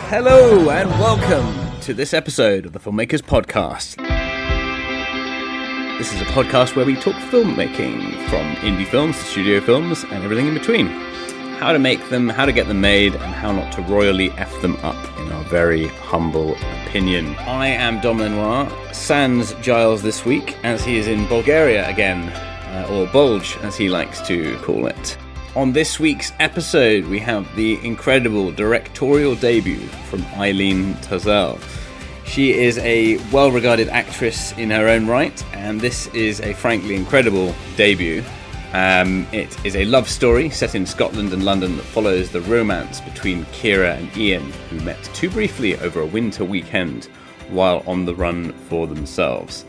Hello and welcome to this episode of the Filmmakers Podcast. This is a podcast where we talk filmmaking, from indie films to studio films and everything in between. How to make them, how to get them made, and how not to royally F them up, in our very humble opinion. I am Dom Lenoir, sans Giles this week, as he is in Bulgaria again, or Bulge as he likes to call it. On this week's episode, we have the incredible directorial debut from Aylin Tezel. She is a well-regarded actress in her own right, and this is a frankly incredible debut. It is a love story set in Scotland and London that follows the romance between Kira and Ian, who met too briefly over a winter weekend while on the run for themselves.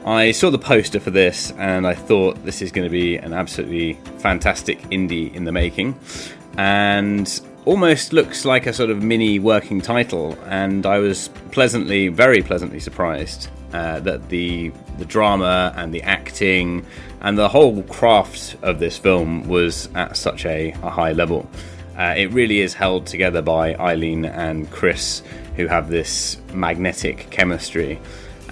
I saw the poster for this and I thought this is going to be an absolutely fantastic indie in the making, and almost looks like a sort of mini working title, and I was very pleasantly surprised that the drama and the acting and the whole craft of this film was at such a high level. It really is held together by Aylin and Chris, who have this magnetic chemistry.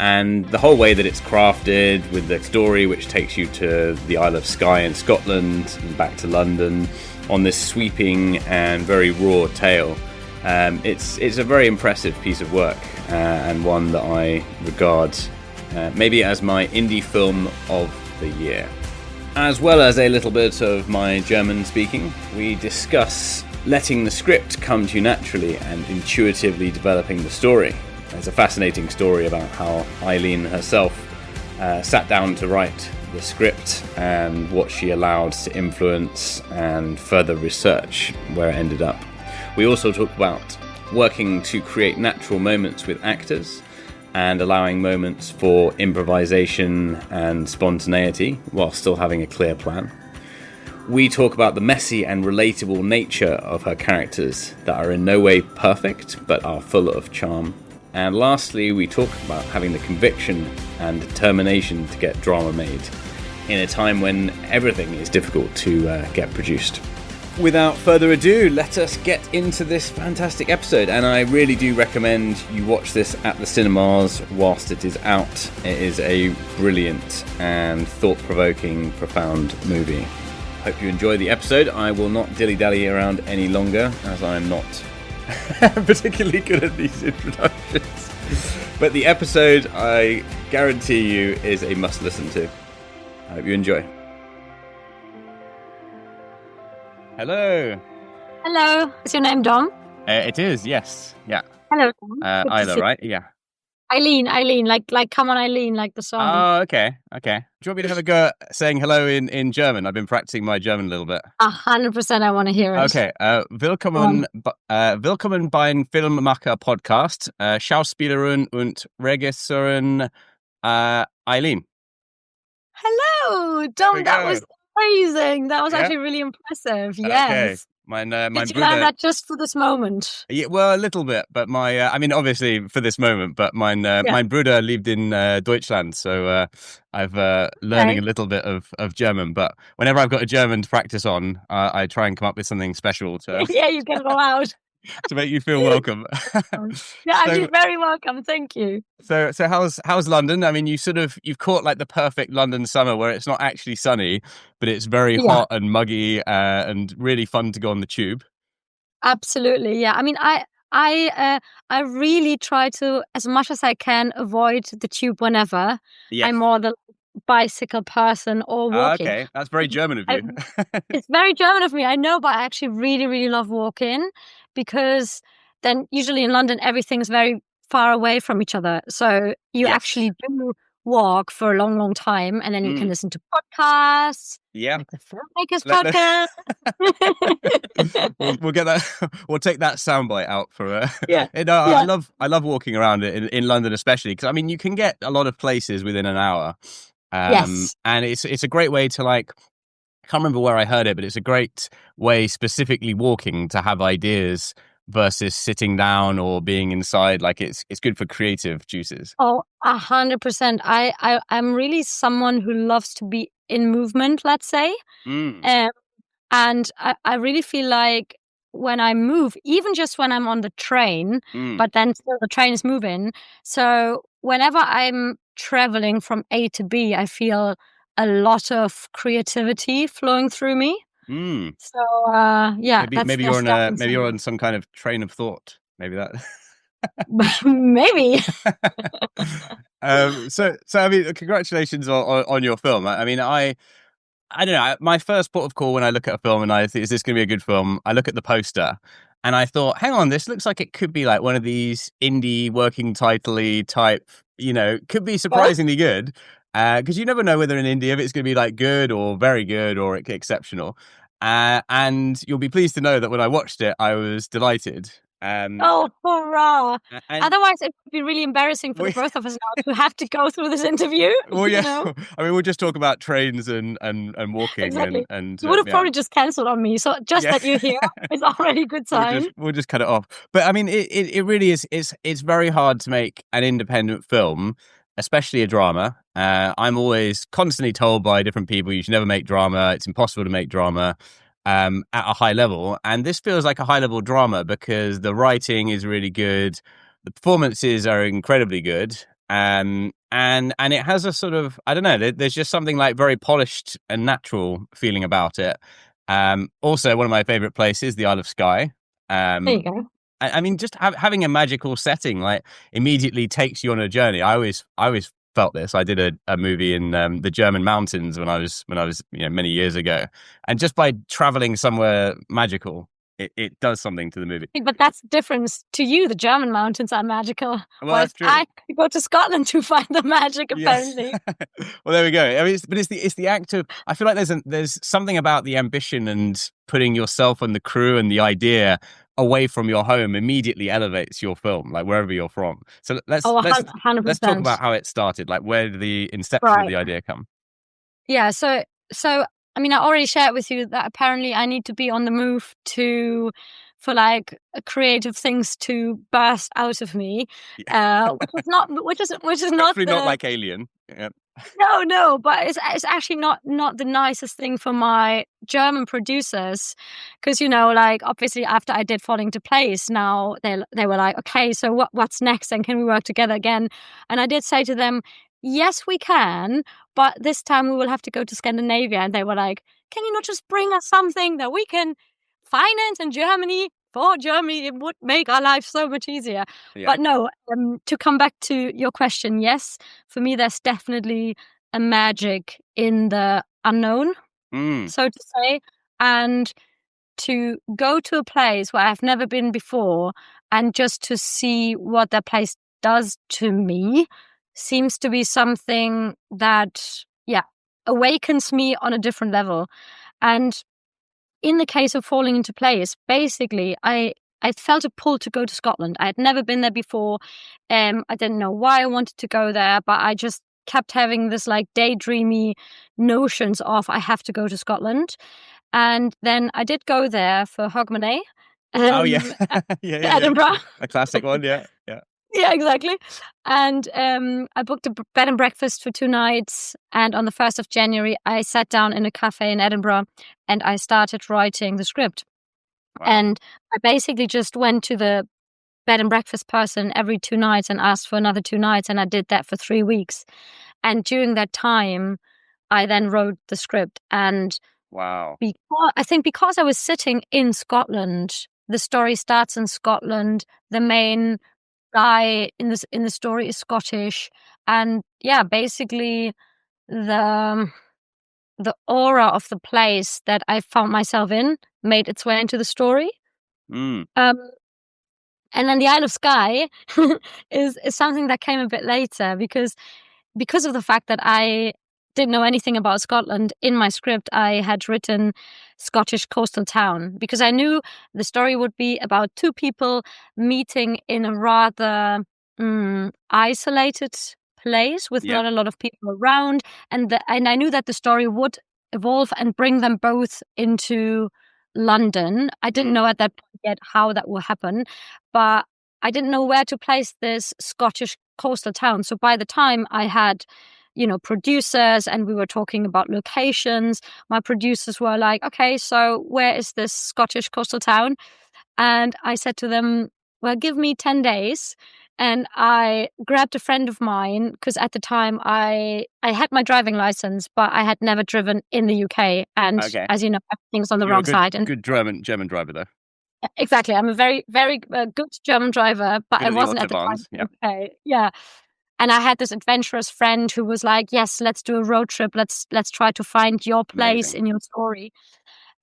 And the whole way that it's crafted, with the story which takes you to the Isle of Skye in Scotland and back to London on this sweeping and very raw tale, it's a very impressive piece of work, and one that I regard maybe as my indie film of the year. As well as a little bit of my German speaking, we discuss letting the script come to you naturally and intuitively developing the story. It's a fascinating story about how Aylin herself sat down to write the script and what she allowed to influence and further research where it ended up. We also talk about working to create natural moments with actors and allowing moments for improvisation and spontaneity while still having a clear plan. We talk about the messy and relatable nature of her characters that are in no way perfect but are full of charm. And lastly, we talk about having the conviction and determination to get drama made in a time when everything is difficult to get produced. Without further ado, let us get into this fantastic episode, and I really do recommend you watch this at the cinemas whilst it is out. It is a brilliant and thought-provoking, profound movie. Hope you enjoy the episode. I will not dilly-dally around any longer, as I am not particularly good at these introductions. But the episode, I guarantee you, is a must listen to. I hope you enjoy. Hello. Hello. Is your name Dom? It is, yes. Yeah. Hello, Dom. Isla, right? Yeah. Aylin, like come on Aylin, like the song. Oh, okay. Do you want me to have a go at saying hello in German? I've been practicing my German a little bit. 100% I want to hear it. Okay. Willkommen beim Filmmaker Podcast. Schauspielerin und Regisseurin Aylin. Hello, Dom. That was amazing. That was actually really impressive. Yes. Okay. My Did you learn that just for this moment? Yeah, well, a little bit, but obviously for this moment, but mein Bruder lived in Deutschland, so I've learning a little bit of German, but whenever I've got a German to practice on, I try and come up with something special to yeah, you get it all out. to make you feel welcome. Yeah, you're very welcome. Thank you. So how's London? I mean, you've caught like the perfect London summer where it's not actually sunny, but it's very hot and muggy and really fun to go on the tube. Absolutely, yeah. I mean, I really try to, as much as I can, avoid the tube whenever. Yes. I'm more the bicycle person or walking. Okay, that's very German of you. It's very German of me, I know, but I actually really, really love walking, because then usually in London everything's very far away from each other. So you actually do walk for a long, long time, and then you can listen to podcasts. Yeah, like the Filmmakers Podcast. We'll get that. We'll take that soundbite out for. I love walking around in London, especially because I mean you can get a lot of places within an hour. Yes, and it's a great way to like. I can't remember where I heard it, but it's a great way, specifically walking, to have ideas versus sitting down or being inside. Like it's good for creative juices. Oh, 100%. I'm really someone who loves to be in movement, let's say. And I really feel like when I move, even just when I'm on the train, but then still the train is moving. So whenever I'm traveling from A to B, I feel a lot of creativity flowing through me. So yeah, maybe that's maybe you're on some kind of train of thought. Maybe that. Maybe. So I mean, congratulations on your film. I mean, I don't know. My first port of call when I look at a film and I think, is this going to be a good film? I look at the poster and I thought, hang on, this looks like it could be like one of these indie working title-y type, could be surprisingly good. Because you never know whether in India if it's going to be like good or very good or exceptional. And you'll be pleased to know that when I watched it, I was delighted. Oh, hurrah! And Otherwise, it would be really embarrassing for the both of us now to have to go through this interview. Well, yeah. You know? I mean, we'll just talk about trains and walking. Exactly. and You would have probably just cancelled on me. So just that you're here is already a good sign. We'll just cut it off. But I mean, it really is. It's very hard to make an independent film, especially a drama. I'm always constantly told by different people you should never make drama. It's impossible to make drama at a high level. And this feels like a high level drama because the writing is really good, the performances are incredibly good, and it has a sort of, I don't know, there's just something like very polished and natural feeling about it. Also, one of my favorite places, the Isle of Skye. There you go. I mean, just having a magical setting like immediately takes you on a journey. I always felt this. I did a movie in the German mountains when I was many years ago, and just by traveling somewhere magical, it does something to the movie. But that's the difference. To you, the German mountains are magical. Well, that's true. I go to Scotland to find the magic, apparently. Yes. Well, there we go. I mean, it's the act of. I feel like there's something about the ambition and putting yourself and the crew and the idea away from your home immediately elevates your film, like wherever you're from. So let's 100%. Let's talk about how it started. Like, where did the inception of the idea come? Yeah. So I mean, I already shared with you that apparently I need to be on the move for like creative things to burst out of me, which is not not like Alien. Yeah. No, but it's actually not the nicest thing for my German producers, because like obviously after I did Fall Into Place, now they were like, okay, so what's next, and can we work together again? And I did say to them, yes, we can, but this time we will have to go to Scandinavia. And they were like, can you not just bring us something that we can finance in Germany? For Germany, it would make our life so much easier. Yeah. But no, to come back to your question, yes, for me, there's definitely a magic in the unknown, so to say. And to go to a place where I've never been before and just to see what that place does to me seems to be something that, awakens me on a different level. And in the case of Falling Into Place, basically, I felt a pull to go to Scotland. I had never been there before. I didn't know why I wanted to go there, but I just kept having this like daydreamy notions of I have to go to Scotland. And then I did go there for Hogmanay. Edinburgh. A classic one, yeah. Yeah, exactly. And I booked a bed and breakfast for 2 nights. And on the 1st of January, I sat down in a cafe in Edinburgh and I started writing the script. Wow. And I basically just went to the bed and breakfast person every 2 nights and asked for another 2 nights. And I did that for 3 weeks. And during that time, I then wrote the script. And wow, because I was sitting in Scotland, the story starts in Scotland. The main guy in the story is Scottish, and basically the aura of the place that I found myself in made its way into the story. And then the Isle of Skye is something that came a bit later because of the fact that I didn't know anything about Scotland. In my script, I had written Scottish coastal town because I knew the story would be about 2 people meeting in a rather isolated place with not a lot of people around, and I knew that the story would evolve and bring them both into London. I didn't know at that point yet how that will happen, but I didn't know where to place this Scottish coastal town. So by the time I had producers and we were talking about locations, my producers were like, okay, so where is this Scottish coastal town? And I said to them, well, give me 10 days. And I grabbed a friend of mine because at the time I had my driving license, but I had never driven in the UK. And as you know, everything's on the wrong side. And good German driver, though. Exactly. I'm a very, very good German driver, but I wasn't at the time. Okay. Yeah. And I had this adventurous friend who was like, yes, let's do a road trip. Let's try to find your place in your story.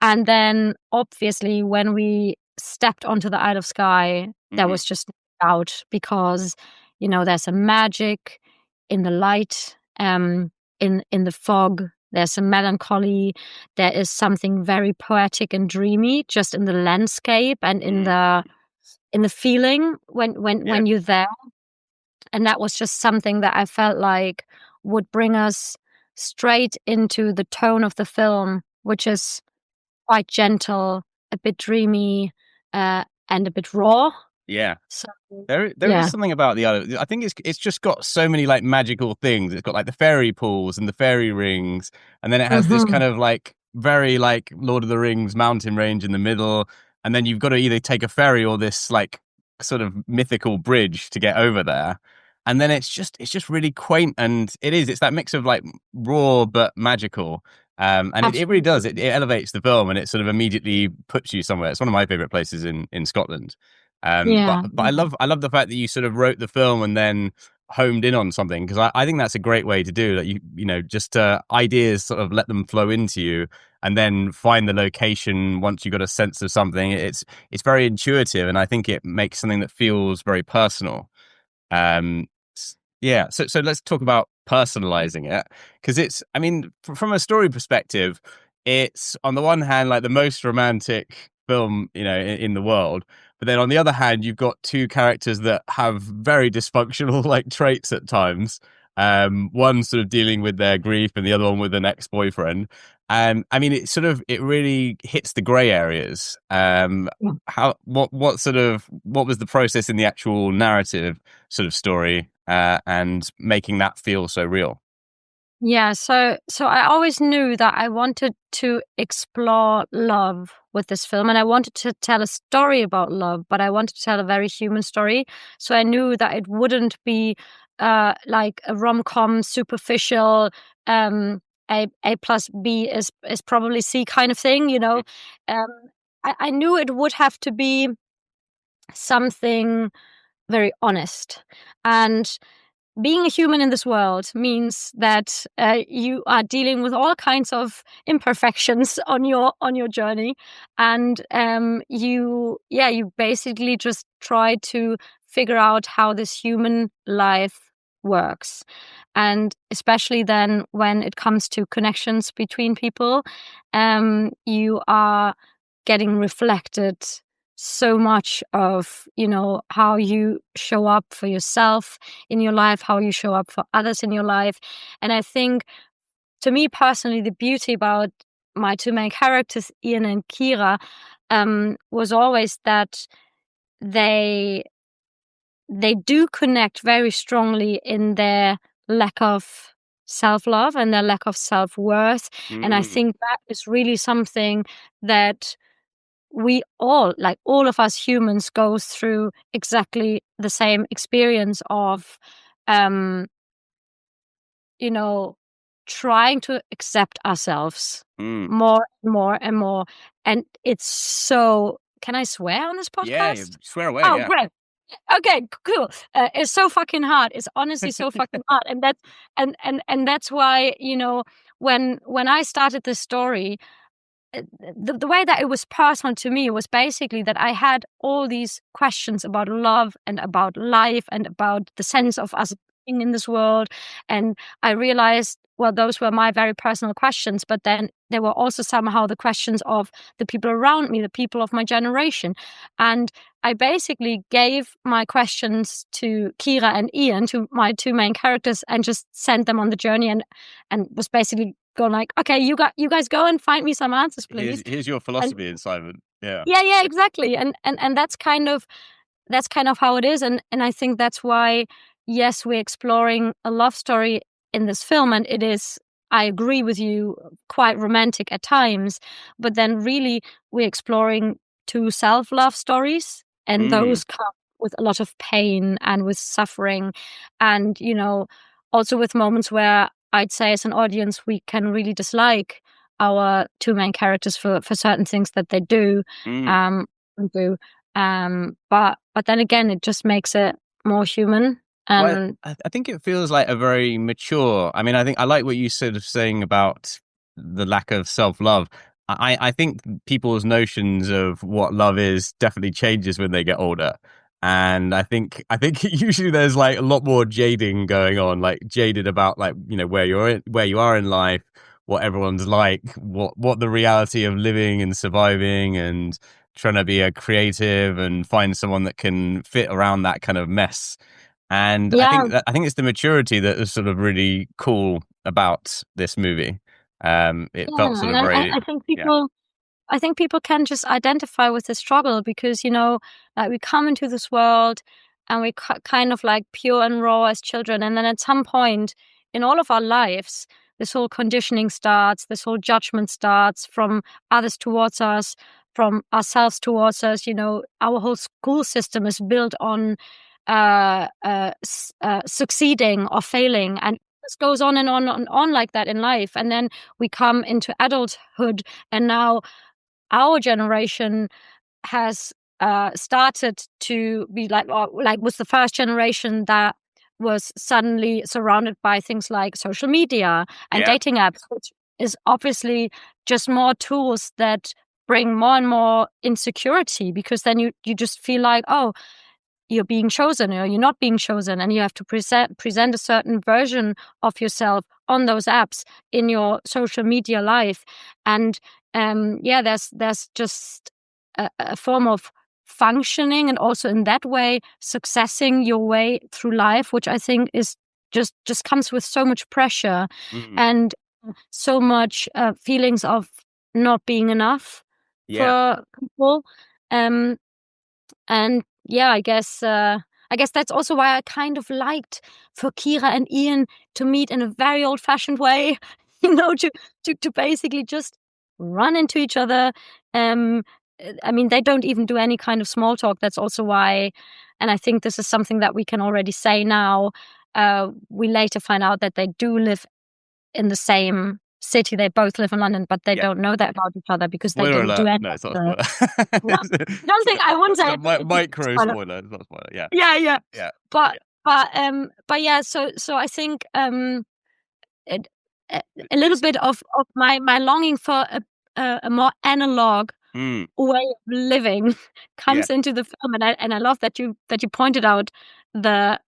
And then obviously when we stepped onto the Isle of Skye, there was just no doubt because, you know, there's a magic in the light, in the fog. There's some melancholy. There is something very poetic and dreamy just in the landscape and in the feeling when you're there. And that was just something that I felt like would bring us straight into the tone of the film, which is quite gentle, a bit dreamy, and a bit raw. Yeah. So there is something about the other. I think it's just got so many like magical things. It's got like the fairy pools and the fairy rings, and then it has this kind of like very like Lord of the Rings mountain range in the middle, and then you've got to either take a ferry or this like sort of mythical bridge to get over there. And then it's just really quaint, and it's that mix of like raw but magical. And it really does. It elevates the film, and it sort of immediately puts you somewhere. It's one of my favorite places in Scotland. But I love the fact that you sort of wrote the film and then homed in on something, because I think that's a great way to do that. You know, just ideas sort of let them flow into you, and then find the location once you got a sense of something. It's very intuitive, and I think it makes something that feels very personal. So let's talk about personalizing it, because I mean, from a story perspective, it's on the one hand like the most romantic film, you know, in the world, but then on the other hand, you've got two characters that have very dysfunctional like traits at times. One sort of dealing with their grief, and the other one with an ex-boyfriend. And I mean, it really hits the grey areas. What was the process in the actual narrative sort of story, and making that feel so real? Yeah, so I always knew that I wanted to explore love with this film, and I wanted to tell a story about love, but I wanted to tell a very human story. So I knew that it wouldn't be like a rom-com, superficial, A plus B is probably C kind of thing, you know. I knew it would have to be something very honest. And being a human in this world means that you are dealing with all kinds of imperfections on your journey, and you basically just try to figure out how this human life works, and especially then when it comes to connections between people, you are getting reflected so much of, you know, how you show up for yourself in your life, how you show up for others in your life. And I think, to me personally, the beauty about my two main characters, Ian and Kira, was always that they do connect very strongly in their lack of self-love and their lack of self-worth. And I think that is really something that we all, like all of us humans, goes through exactly the same experience of, you know, trying to accept ourselves more and more and more. And it's so, can I swear on this podcast? Yeah, swear away. Oh, great. Okay, cool. It's so fucking hard. It's honestly so fucking hard. And that's, and that's why, you know, when I started this story, the way that it was personal to me was basically that I had all these questions about love and about life and about the sense of us being in this world. And I realized, well, those were my very personal questions, but then there were also somehow the questions of the people around me, the people of my generation. And I basically gave my questions to Kira and Ian, to my two main characters, and just sent them on the journey, and was basically going like, okay, you guys go and find me some answers, please. Here's your philosophy assignment. Yeah, exactly. And that's kind of how it is. And I think that's why, yes, we're exploring a love story in this film, and it is, I agree with you, quite romantic at times, but then really we're exploring to self-love stories, and those come with a lot of pain and with suffering, and also with moments where I'd say as an audience we can really dislike our two main characters for certain things that they do. And do. But then again, it just makes it more human. And I think it feels like a very mature. I mean, I like what you sort of saying about the lack of self-love. I think people's notions of what love is definitely changes when they get older. And I think usually there's like a lot more jading going on, like jaded about like, where you are in life, what everyone's like, what the reality of living and surviving and trying to be a creative and find someone that can fit around that kind of mess. And yeah, I think it's the maturity that is sort of really cool about this movie. It felt sort of and very, I think people can just identify with the struggle because, like we come into this world and we kind of like pure and raw as children. And then at some point in all of our lives, this whole conditioning starts, this whole judgment starts from others towards us, from ourselves towards us. Our whole school system is built on succeeding or failing. And this goes on and on and on like that in life. And then we come into adulthood, and now our generation has started to be like was the first generation that was suddenly surrounded by things like social media and dating apps, which is obviously just more tools that bring more and more insecurity, because then you just feel like, oh, you're being chosen or you're not being chosen, and you have to present a certain version of yourself on those apps in your social media life. And there's just a form of functioning and also in that way successing your way through life, which I think is just comes with so much pressure and so much feelings of not being enough for people. And I guess that's also why I kind of liked for Kira and Ian to meet in a very old-fashioned way, to basically just run into each other. I mean, they don't even do any kind of small talk. That's also why, and I think this is something that we can already say now. We later find out that they do live in the same city. They both live in London, but they don't know that about each other because spoiler they didn't alert. do any. No, it's not a spoiler. I don't think I wouldn't say micro spoiler. It's not a spoiler. Yeah. Yeah. But yeah. So I think it, a little bit of my longing for a more analog way of living comes into the film, and I love that you pointed out the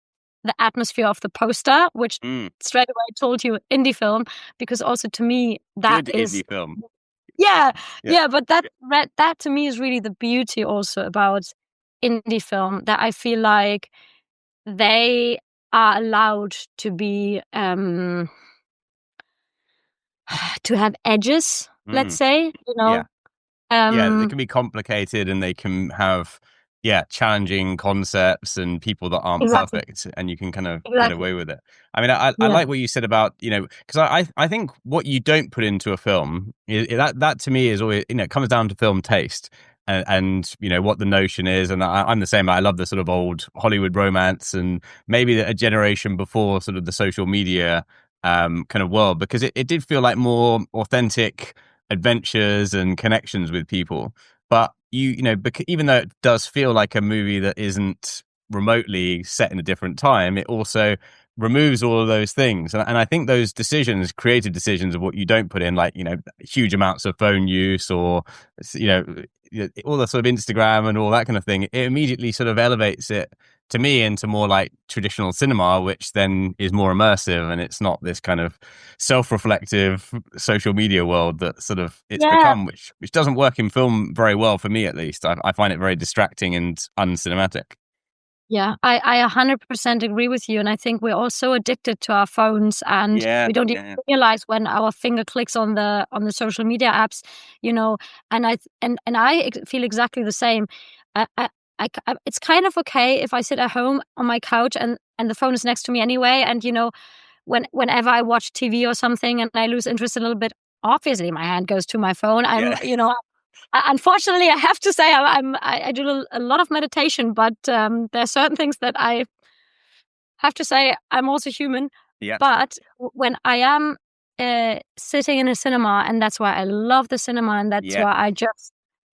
atmosphere of the poster, which straight away told you indie film, because also to me that good is indie film. Yeah, but that to me is really the beauty also about indie film, that I feel like they are allowed to be to have edges, let's say, they can be complicated and they can have challenging concepts and people that aren't perfect, and you can kind of get away with it. I mean, I like what you said about, because I think what you don't put into a film that to me is always, it comes down to film taste and what the notion is. And I'm the same. I love the sort of old Hollywood romance and maybe a generation before sort of the social media kind of world, because it did feel like more authentic adventures and connections with people. But even though it does feel like a movie that isn't remotely set in a different time, it also removes all of those things. And I think those creative decisions of what you don't put in, like, huge amounts of phone use or, all the sort of Instagram and all that kind of thing, it immediately sort of elevates it to me into more like traditional cinema, which then is more immersive, and it's not this kind of self-reflective social media world that sort of it's become, which doesn't work in film very well for me, at least. I find it very distracting and uncinematic. Yeah, I 100% agree with you, and I think we're all so addicted to our phones, and we don't even realize when our finger clicks on the social media apps, And I feel exactly the same. It's kind of okay if I sit at home on my couch and the phone is next to me anyway, and whenever I watch TV or something and I lose interest a little bit, obviously my hand goes to my phone. Unfortunately, I have to say I do a lot of meditation, but there are certain things that I have to say I'm also human. Yeah. But when I am sitting in a cinema, and that's why I love the cinema, and that's why I just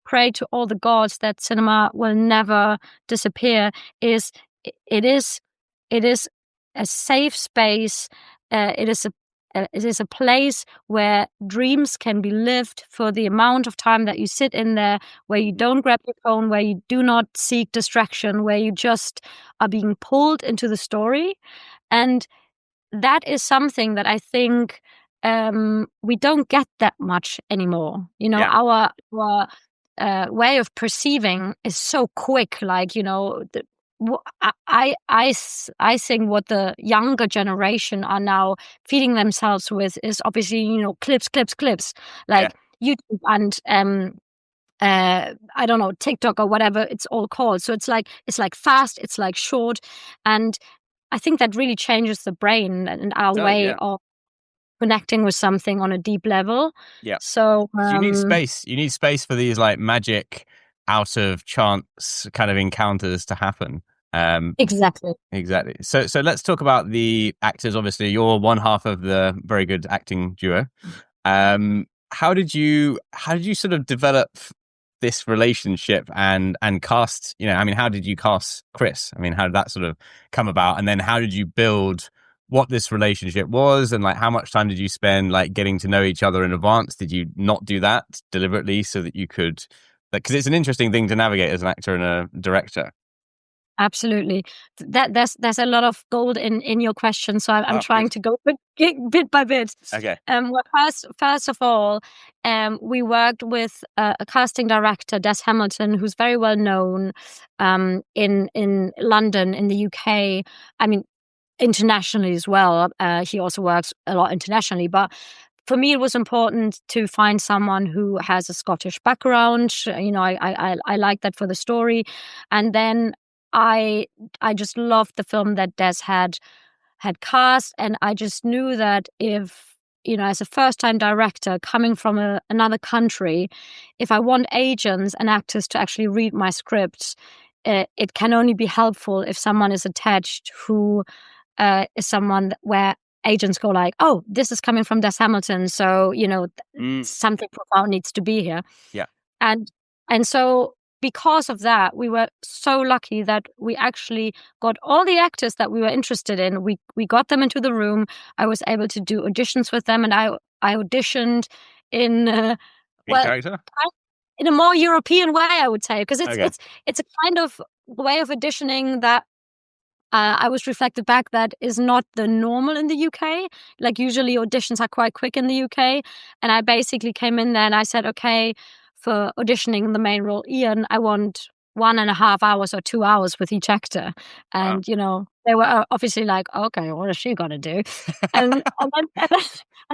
pray to all the gods that cinema will never disappear. It is a safe space. It is a place where dreams can be lived for the amount of time that you sit in there, where you don't grab your phone, where you do not seek distraction, where you just are being pulled into the story. And that is something that I think we don't get that much anymore. Our way of perceiving is so quick. Like, I think what the younger generation are now feeding themselves with is obviously, clips, like YouTube and I don't know, TikTok or whatever it's all called. So it's like fast, it's like short, and I think that really changes the brain and our way of connecting with something on a deep level. Yeah. So you need space. You need space for these like magic, out of chance kind of encounters to happen. Exactly. So let's talk about the actors. Obviously, you're one half of the very good acting duo. How did you sort of develop this relationship and cast? How did you cast Chris? How did that sort of come about? And then how did you build what this relationship was, and like how much time did you spend like getting to know each other in advance? Did you not do that deliberately so that you could, because it's an interesting thing to navigate as an actor and a director. Absolutely. There's a lot of gold in your question, so I'm trying to go bit by bit. Okay. Well, first of all, we worked with a casting director, Des Hamilton, who's very well known in London, in the UK. Internationally as well. He also works a lot internationally, but for me, it was important to find someone who has a Scottish background. I like that for the story, and then I just loved the film that Des had cast, and I just knew that if as a first-time director coming from another country, if I want agents and actors to actually read my script, it can only be helpful if someone is attached who is someone where agents go like, oh, this is coming from Des Hamilton, so something profound needs to be here. Yeah. And so because of that, we were so lucky that we actually got all the actors that we were interested in. We got them into the room. I was able to do auditions with them, and I auditioned in character? In a more European way, I would say, because Okay. it's a kind of way of auditioning that I was reflected back that is not the normal in the UK. Like usually auditions are quite quick in the UK. And I basically came in there and I said, okay, for auditioning the main role, Ian, I want 1.5 hours or 2 hours with each actor. And, they were obviously like, okay, what is she going to do? and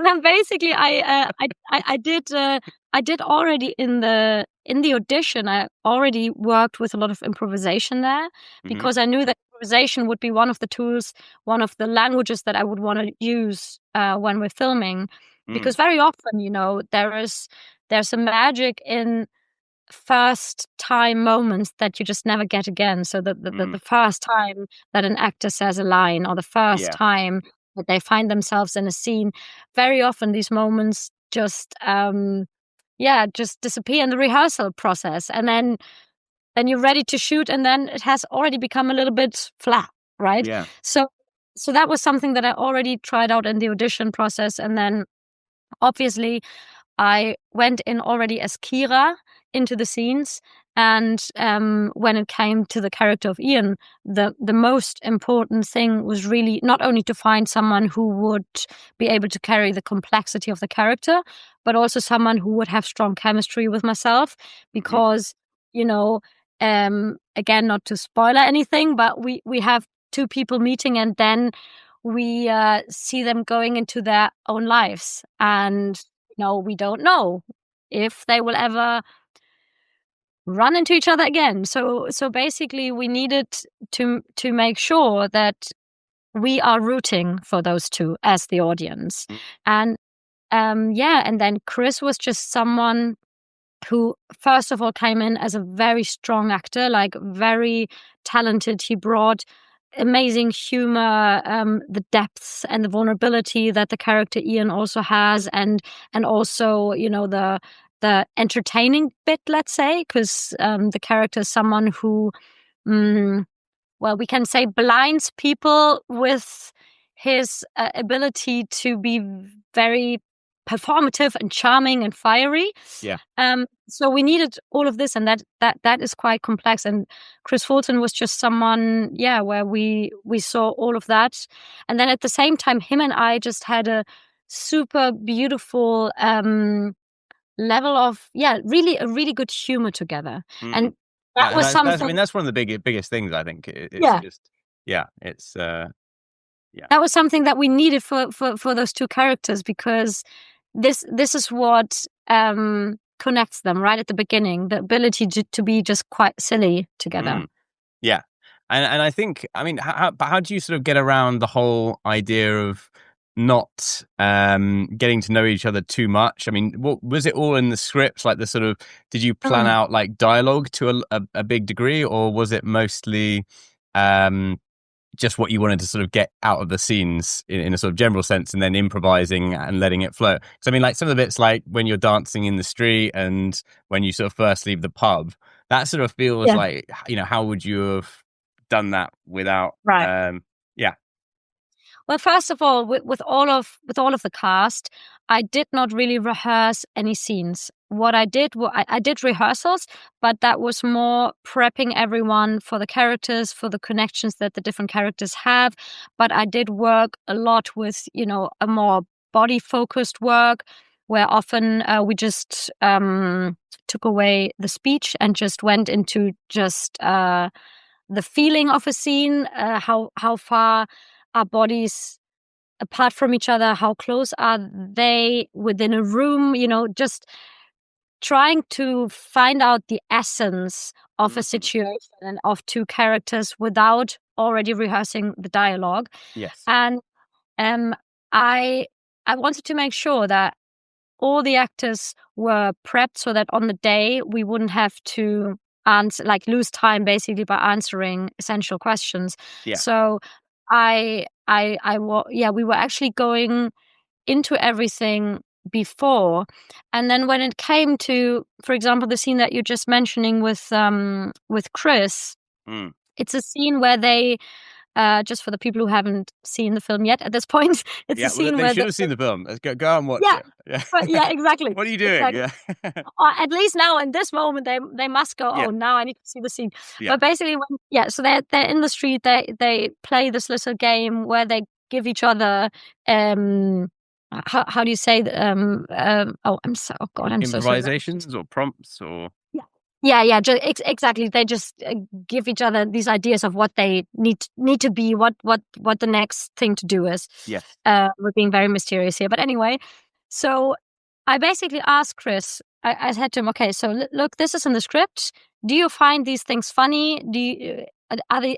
then basically I did already in the audition, I already worked with a lot of improvisation there, because I knew that improvisation would be one of the tools, one of the languages that I would want to use when we're filming. Because very often, there's a magic in first time moments that you just never get again. So the first time that an actor says a line, or the first time that they find themselves in a scene, very often these moments just disappear in the rehearsal process, and then you're ready to shoot, and then it has already become a little bit flat, right? Yeah. So that was something that I already tried out in the audition process, and then obviously I went in already as Kira into the scenes, and when it came to the character of Ian, the most important thing was really not only to find someone who would be able to carry the complexity of the character, but also someone who would have strong chemistry with myself, because again, not to spoil anything, but we have two people meeting, and then we see them going into their own lives, and we don't know if they will ever run into each other again. So basically we needed to make sure that we are rooting for those two as the audience. And and then Chris was just someone who first of all came in as a very strong actor, like very talented. He brought amazing humor, the depths and the vulnerability that the character Ian also has, and also, you know, the entertaining bit, let's say, because the character is someone who, well, we can say blinds people with his ability to be very performative and charming and fiery. Yeah. So we needed all of this, and that is quite complex. And Chris Fulton was just someone, where we saw all of that, and then at the same time, him and I just had a super beautiful level of really a really good humor together, and that was something. I mean, that's one of the biggest things, I think. It's that was something that we needed for those two characters, because this is what connects them right at the beginning, the ability to be just quite silly together. Yeah. And I think, I mean, how do you sort of get around the whole idea of not getting to know each other too much? I mean, what was it all in the script? Like, the sort of, did you plan out like dialogue to a big degree, or was it mostly just what you wanted to sort of get out of the scenes in a sort of general sense, and then improvising and letting it flow? Because I mean, like, some of the bits, like when you're dancing in the street and when you sort of first leave the pub, that sort of feels like, you know, how would you have done that without Well, first of all, with all of the cast, I did not really rehearse any scenes. What I did, I did rehearsals, but that was more prepping everyone for the characters, for the connections that the different characters have. But I did work a lot with, you know, a more body-focused work, where often we just took away the speech and just went into just the feeling of a scene, how far our bodies apart from each other, how close are they within a room, you know, just trying to find out the essence of a situation and of two characters without already rehearsing the dialogue. Yes. And I wanted to make sure that all the actors were prepped so that on the day we wouldn't have to lose time basically by answering essential questions. Yeah. So we were actually going into everything before, and then when it came to, for example, the scene that you're just mentioning with Chris, it's a scene where they just for the people who haven't seen the film yet at this point, it's a scene where they should have seen the film. Go and watch it. Yeah, exactly. What are you doing? Exactly. Or at least now in this moment they must go, oh, now I need to see the scene. But basically so they're in the street, they play this little game where they give each other how do you say I'm so improvisations or prompts or exactly. They just give each other these ideas of what they need to be, what the next thing to do is. Yes. We're being very mysterious here, but anyway. So I basically asked Chris. I said to him, "Okay, so look, this is in the script. Do you find these things funny?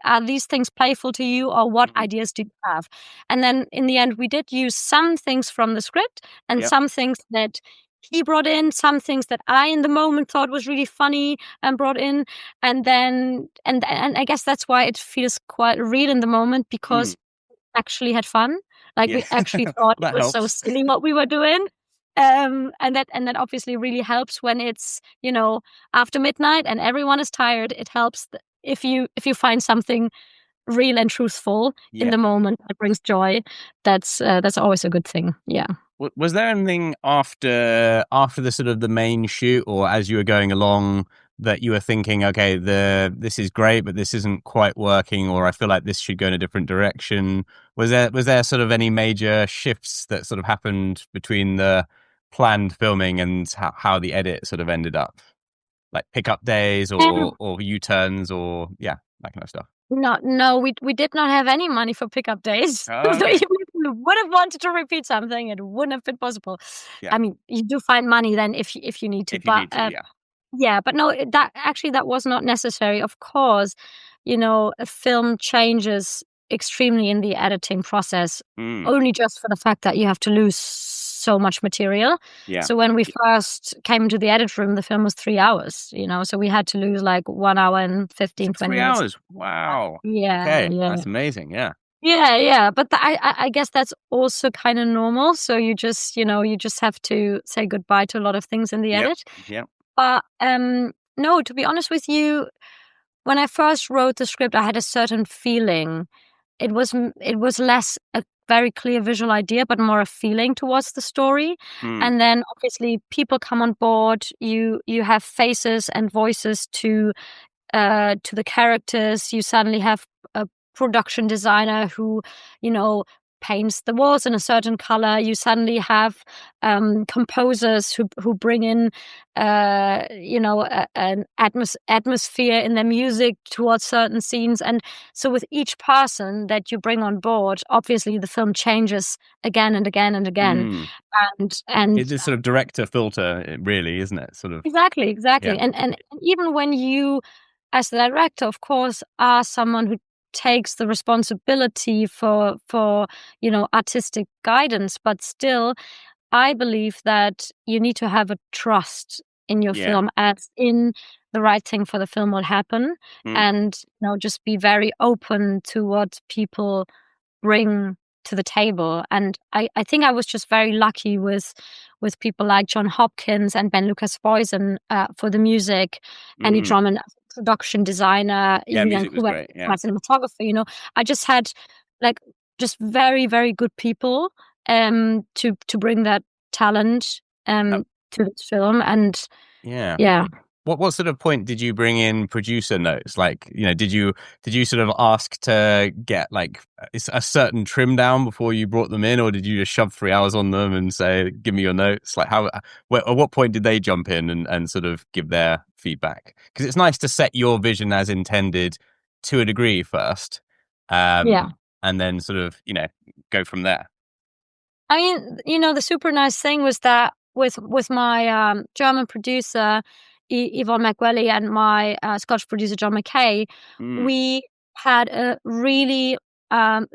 Are these things playful to you, or what ideas do you have?" And then in the end, we did use some things from the script and some things that he brought in, some things that I in the moment thought was really funny and brought in, and then and I guess that's why it feels quite real in the moment, because we actually had fun. Like we actually thought it was so silly what we were doing. And that obviously really helps when it's, you know, after midnight and everyone is tired. It helps if you find something real and truthful in the moment that brings joy. That's always a good thing. Yeah. Was there anything after the sort of the main shoot, or as you were going along, that you were thinking, okay, this is great, but this isn't quite working, or I feel like this should go in a different direction? Was there sort of any major shifts that sort of happened between the planned filming and how the edit sort of ended up, like pickup days or U-turns or that kind of stuff? No, we did not have any money for pickup days. Oh, okay. So even if we would have wanted to repeat something, it wouldn't have been possible. Yeah. I mean, you do find money then if you need to. But no, that was not necessary. Of course, you know, a film changes extremely in the editing process, only just for the fact that you have to lose so much material. Yeah. So when we first came to the edit room, the film was 3 hours, so we had to lose like 1 hour and 15, 20 3 minutes. hours. Wow. Yeah, Okay. yeah. That's amazing. Yeah. Yeah. But I guess that's also kind of normal. So you just have to say goodbye to a lot of things in the edit. Yep. But no, to be honest with you, when I first wrote the script, I had a certain feeling. It was less a very clear visual idea, but more a feeling towards the story. And then obviously people come on board. You have faces and voices to the characters. You suddenly have a production designer who, paints the walls in a certain color. You suddenly have composers who bring in, an atmosphere in their music towards certain scenes. And so with each person that you bring on board, obviously the film changes again and again and again. And it's a sort of director filter, really, isn't it? Sort of. Exactly. Yeah. And even when you, as the director, of course, are someone who takes the responsibility for artistic guidance, but still, I believe that you need to have a trust in your film, as in the right thing for the film will happen, and just be very open to what people bring to the table. And I think I was just very lucky with people like John Hopkins and Ben Lucas Boysen for the music, Andy Drummond as a production designer, music was great. my cinematographer. I just had just very, very good people to bring that talent to this film. And What sort of point did you bring in producer notes? Like, did you sort of ask to get like a certain trim down before you brought them in, or did you just shove 3 hours on them and say, "Give me your notes"? Like, at what point did they jump in and sort of give their feedback? Because it's nice to set your vision as intended to a degree first, and then sort of go from there. I mean, the super nice thing was that with my German producer Yvonne McWelly and my Scottish producer John McKay, we had a really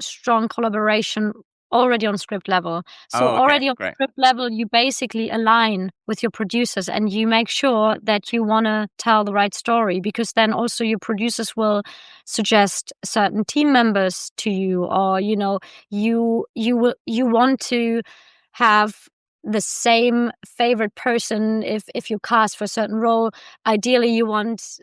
strong collaboration already on script level. So already on script level, you basically align with your producers and you make sure that you want to tell the right story, because then also your producers will suggest certain team members to you, or you want to have the same favorite person if you cast for a certain role. Ideally, you want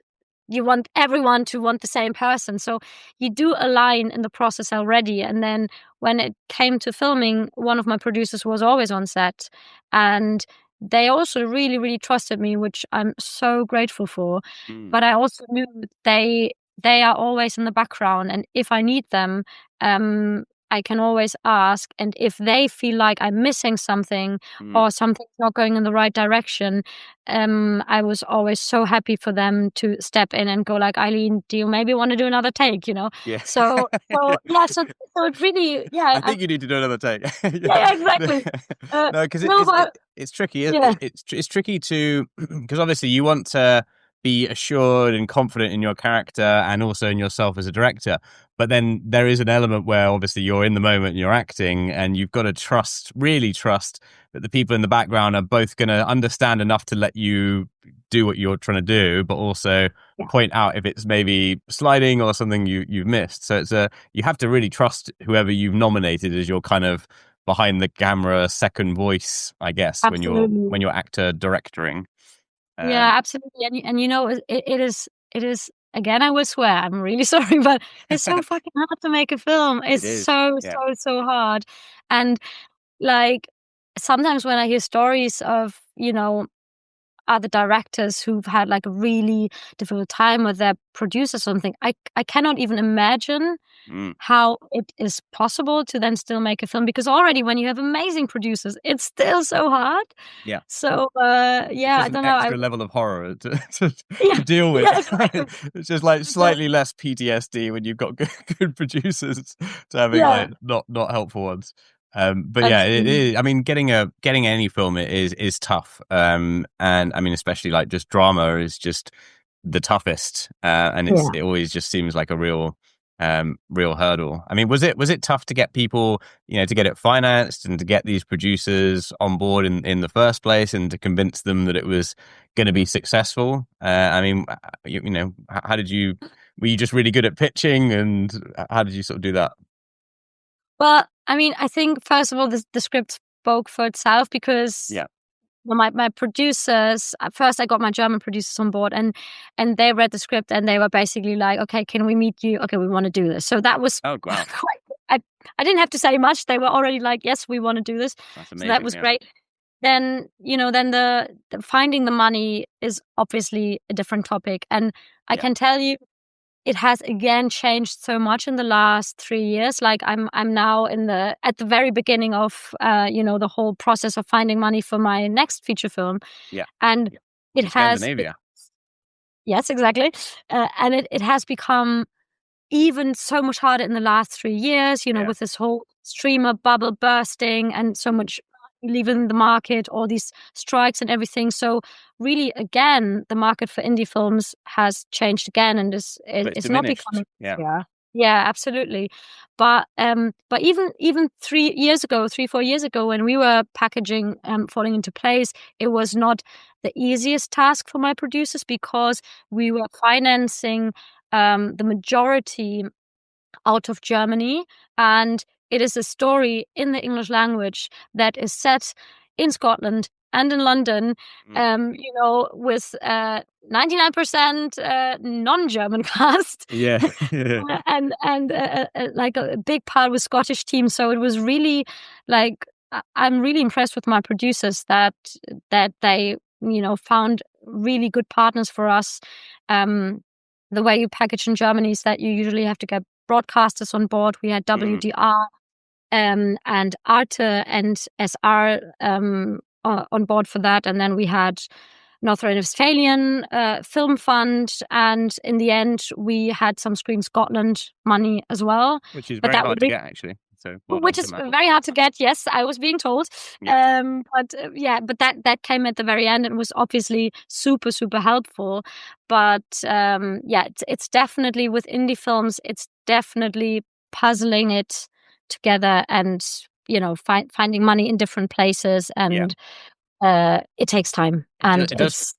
everyone to want the same person. So you do align in the process already. And then when it came to filming, one of my producers was always on set. And they also really, really trusted me, which I'm so grateful for. But I also knew they are always in the background. And if I need them, I can always ask. And if they feel like I'm missing something or something's not going in the right direction, I was always so happy for them to step in and go like, "Aylin, do you maybe want to do another take?" Yeah. So it really, I think you need to do another take. Yeah, exactly. No, because it's tricky. It's tricky to, because obviously you want to be assured and confident in your character and also in yourself as a director. But then there is an element where obviously you're in the moment and you're acting, and you've got to really trust that the people in the background are both going to understand enough to let you do what you're trying to do, but also point out if it's maybe sliding or something you've missed. So you have to really trust whoever you've nominated as your kind of behind the camera second voice, I guess, when you're actor directoring. Yeah, absolutely. And it is again, I will swear, I'm really sorry, but it's so fucking hard to make a film. It's so hard. And like sometimes when I hear stories of, other directors who've had like a really difficult time with their producer or something, I cannot even imagine how it is possible to then still make a film, because already when you have amazing producers, it's still so hard. Yeah. So I don't know. Extra level of horror to deal with. Yeah, exactly. It's just like slightly less PTSD when you've got good producers to having like not helpful ones. But yeah, it is. I mean, getting any film is tough. And I mean, especially like just drama is just the toughest. And it always just seems like a real real hurdle. I mean, was it tough to get people, to get it financed and to get these producers on board in the first place and to convince them that it was going to be successful? I mean, how did you? Were you just really good at pitching, and how did you sort of do that? Well, I mean, I think first of all, the script spoke for itself because my producers, at first I got my German producers on board, and they read the script and they were basically like, okay, can we meet you? Okay, we want to do this. So that was wow. I didn't have to say much. They were already like, yes, we want to do this. That's amazing. So that was great. Then, then the finding the money is obviously a different topic. And I can tell you, it has again changed so much in the last 3 years. Like I'm now at the very beginning of the whole process of finding money for my next feature film. Yeah. And it has Scandinavia. Yes, exactly. And it has become even so much harder in the last 3 years, with this whole streamer bubble bursting and so much leaving the market, all these strikes and everything. So really, again, the market for indie films has changed again, and it's not becoming. Yeah, absolutely. But even 3-4 years ago, when we were packaging Falling Into Place, it was not the easiest task for my producers because we were financing the majority out of Germany, and it is a story in the English language that is set in Scotland and in London, with 99% non-German cast. Yeah. and like a big part with Scottish team. So it was really like, I'm really impressed with my producers that they, found really good partners for us. The way you package in Germany is that you usually have to get broadcasters on board. We had WDR and Arte and SR on board for that. And then we had North Rhine-Westphalian Film Fund. And in the end, we had some Screen Scotland money as well. Which is very hard to get, actually. So, which is very hard to get. Yes, I was being told. Yeah. But that came at the very end and was obviously super, super helpful. But it's definitely with indie films, it's definitely puzzling it together and, finding money in different places. And it takes time. And it does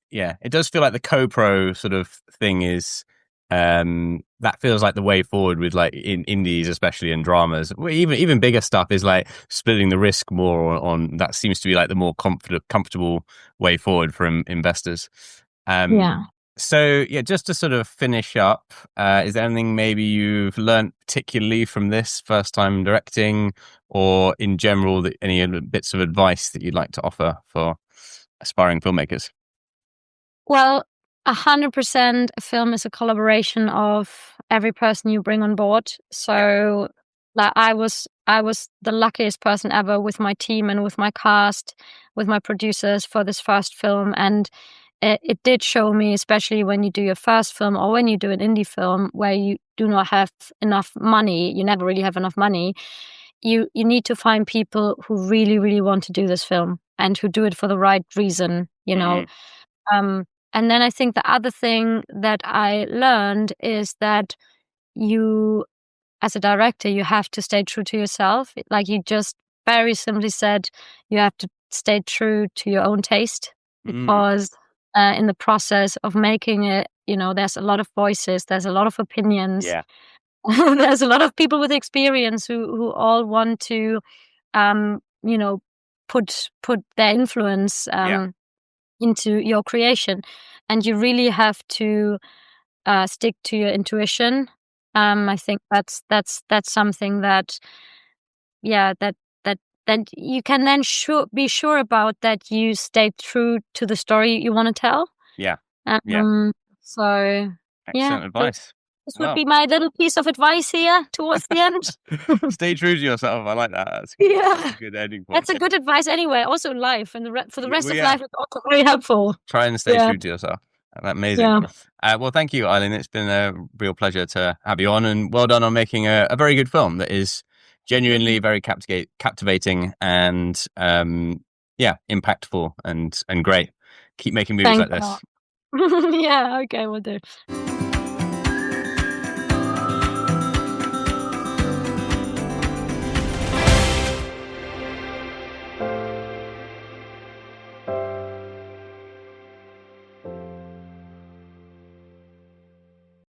feel like the co-pro sort of thing is that feels like the way forward with like in indies, especially in dramas. Even bigger stuff is like splitting the risk more on that seems to be like the more comfortable way forward for investors. So just to sort of finish up, is there anything maybe you've learned particularly from this first time directing, or in general, any bits of advice that you'd like to offer for aspiring filmmakers? Well, 100% a film is a collaboration of every person you bring on board. So like I was the luckiest person ever with my team and with my cast, with my producers for this first film. And it did show me, especially when you do your first film or when you do an indie film where you do not have enough money, you never really have enough money. You need to find people who really, really want to do this film and who do it for the right reason, And then I think the other thing that I learned is that you, as a director, you have to stay true to yourself. Like you just very simply said, you have to stay true to your own taste because in the process of making it, there's a lot of voices, there's a lot of opinions. Yeah. There's a lot of people with experience who all want to, put their influence into your creation, and you really have to stick to your intuition. I think that's something that you can then be sure about, that you stay true to the story you want to tell. So excellent advice. This would be my little piece of advice here towards the end. Stay true to yourself. I like that. That's a good ending point. That's a good advice anyway. Also in life, and for the rest of life, it's also very helpful. Try and stay true to yourself. Amazing. Well, thank you, Aylin. It's been a real pleasure to have you on, and well done on making a very good film that is genuinely very captivating and impactful and great. Keep making movies like this. Okay, we'll do.